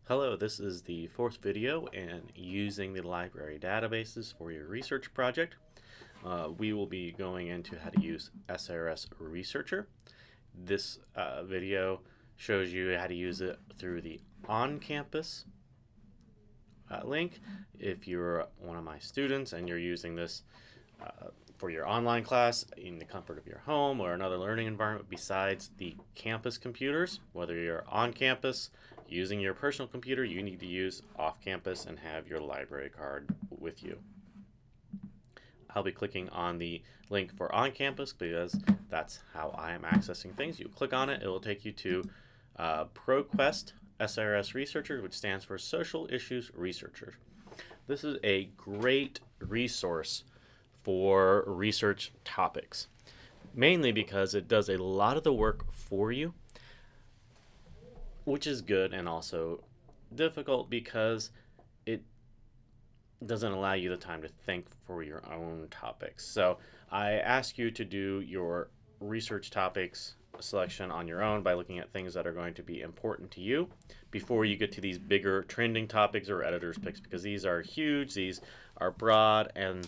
Hello, this is the fourth video in using the library databases for your research project. We will be going into how to use SIRS Researcher. This video shows you how to use it through the on-campus link. If you're one of my students and you're using this for your online class in the comfort of your home or another learning environment besides the campus computers, whether you're on campus using your personal computer, you need to use off campus and have your library card with you. I'll be clicking on the link for on campus because that's how I am accessing things. You click on it, it will take you to ProQuest SIRS Researcher, which stands for Social Issues Researcher. This is a great resource for research topics, mainly because it does a lot of the work for you, which is good and also difficult because it doesn't allow you the time to think for your own topics. So I ask you to do your research topics selection on your own by looking at things that are going to be important to you before you get to these bigger trending topics or editor's picks, because these are huge, these are broad, and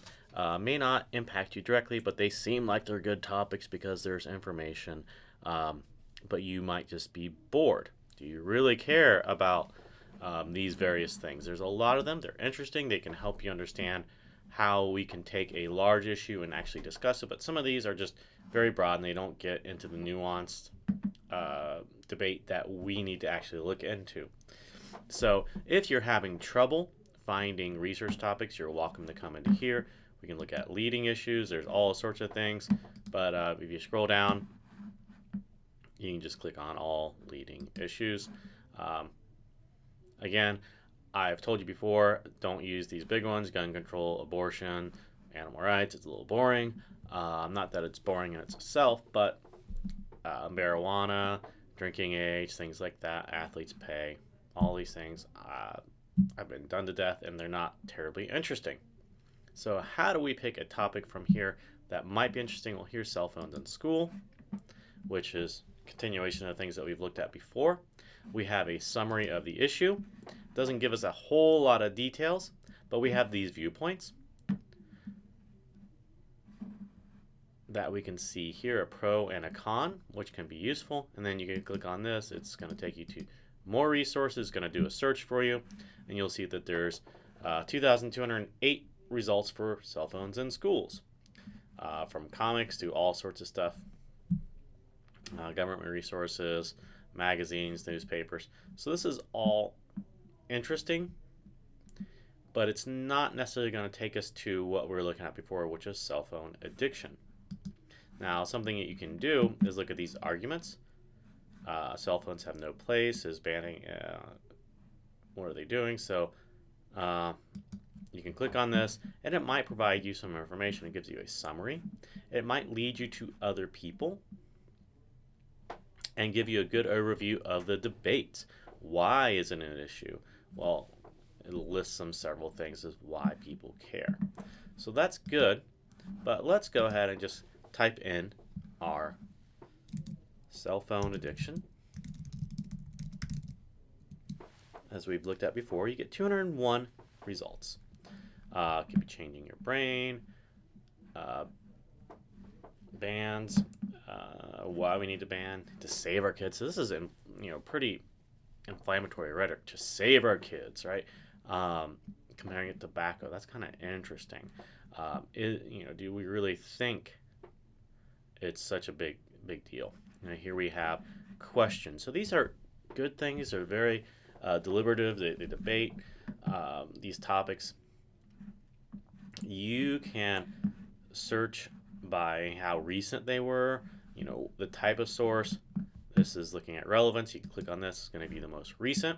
may not impact you directly, but they seem like they're good topics because there's information, but you might just be bored. Do you really care about these various things? There's a lot of them. They're interesting. They can help you understand how we can take a large issue and actually discuss it, but some of these are just very broad and they don't get into the nuanced debate that we need to actually look into. So if you're having trouble finding research topics, you're welcome to come into here. We can look at leading issues. There's all sorts of things, but if you scroll down, you can just click on all leading issues. Again, I've told you before, don't use these big ones: gun control, abortion, animal rights. It's a little boring. Not that it's boring in itself, but marijuana, drinking age, things like that, athletes' pay, all these things I've been done to death, and they're not terribly interesting. So how do we pick a topic from here that might be interesting? Well, here's cell phones in school, which is continuation of things that we've looked at before. We have a summary of the issue. Doesn't give us a whole lot of details, but we have these viewpoints that we can see here, a pro and a con, which can be useful. And then you can click on this. It's going to take you to more resources, going to do a search for you, and you'll see that there's 2,208 results for cell phones in schools, from comics to all sorts of stuff, government resources, magazines, newspapers. So this is all interesting, but it's not necessarily going to take us to what we were looking at before, which is cell phone addiction. Now, something that you can do is look at these arguments. Cell phones have no place, is banning, what are they doing? So you can click on this, and it might provide you some information. It gives you a summary. It might lead you to other people and give you a good overview of the debates. Why isn't it an issue? Well, it lists several things as why people care. So that's good, but let's go ahead and just type in our cell phone addiction. As we've looked at before, you get 201 results. Could be changing your brain, bans, why we need to ban, to save our kids. So this is pretty inflammatory rhetoric, to save our kids, right? Comparing it to tobacco, that's kind of interesting. Do we really think it's such a big deal? Here we have questions. So these are good things. They're very deliberative. They debate these topics. You can search by how recent they were, the type of source. This is looking at relevance. You can click on this. It's going to be the most recent.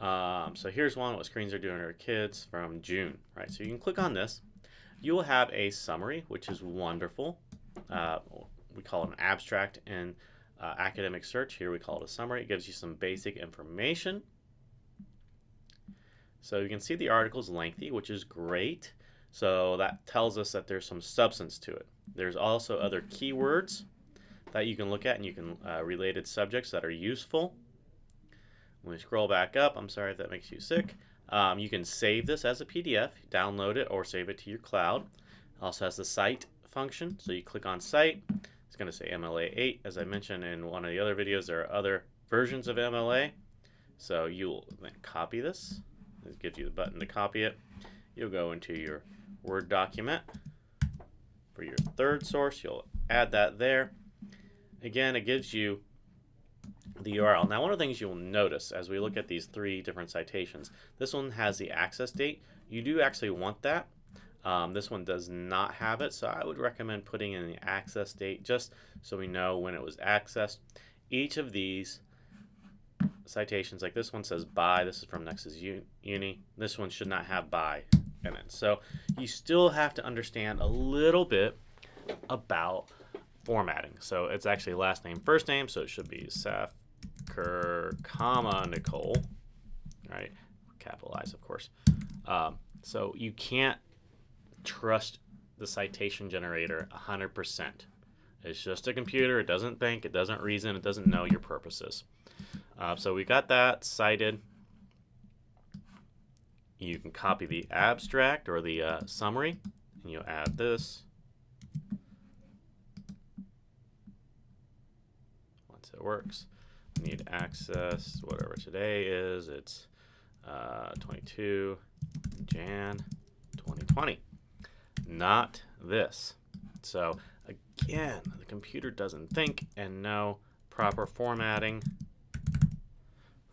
So here's one, what screens are doing to our kids from June, right? So you can click on this. You will have a summary, which is wonderful. We call it an abstract in academic search. Here we call it a summary. It gives you some basic information. So you can see the article is lengthy, which is great. So that tells us that there's some substance to it. There's also other keywords that you can look at, and you can related subjects that are useful. When we scroll back up, I'm sorry if that makes you sick. You can save this as a PDF, download it, or save it to your cloud. It also has the cite function, so you click on cite. It's going to say MLA 8. As I mentioned in one of the other videos, there are other versions of MLA. So you'll then copy this. It gives you the button to copy it. You'll go into your Word document. For your third source, you'll add that there. Again, it gives you the URL. Now, one of the things you'll notice as we look at these three different citations, this one has the access date. You do actually want that. This one does not have it, so I would recommend putting in the access date just so we know when it was accessed. Each of these citations, like this one says by, this is from Nexus Uni, this one should not have by in it. So you still have to understand a little bit about formatting. So it's actually last name, first name, so it should be Safker, Nicole, right? Capitalized, of course. So you can't trust the citation generator 100%. It's just a computer. It doesn't think, it doesn't reason, it doesn't know your purposes. So we got that cited. You can copy the abstract or the summary, and you add this. Once it works, we need access, whatever today is. It's 22 Jan 2020. Not this. So again, the computer doesn't think and know proper formatting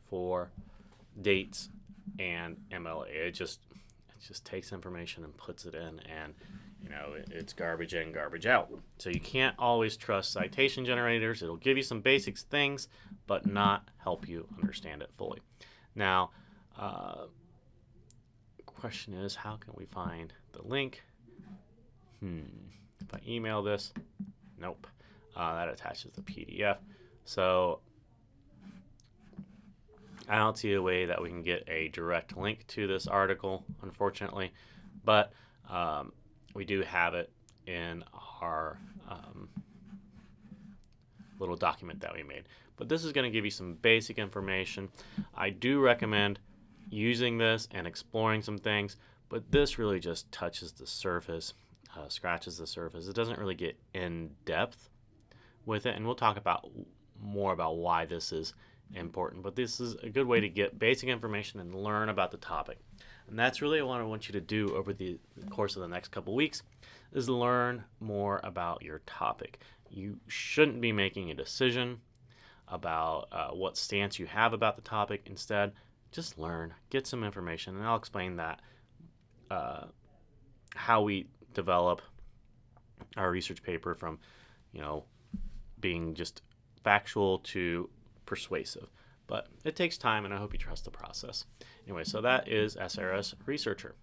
for dates and MLA. It just takes information and puts it in, and it's garbage in, garbage out. So you can't always trust citation generators. It'll give you some basics things, but not help you understand it fully. Now, question is, how can we find the link? If I email this, nope. That attaches the PDF. So I don't see a way that we can get a direct link to this article, unfortunately, but we do have it in our little document that we made. But this is going to give you some basic information. I do recommend using this and exploring some things, but this really just touches the surface, scratches the surface. It doesn't really get in depth with it, and we'll talk about more about why this is important, but this is a good way to get basic information and learn about the topic. And that's really what I want you to do over the course of the next couple weeks, is learn more about your topic. You shouldn't be making a decision about what stance you have about the topic. Instead, just learn, get some information, and I'll explain that how we develop our research paper from being just factual to persuasive. But it takes time, and I hope you trust the process. Anyway, so that is SIRS Researcher.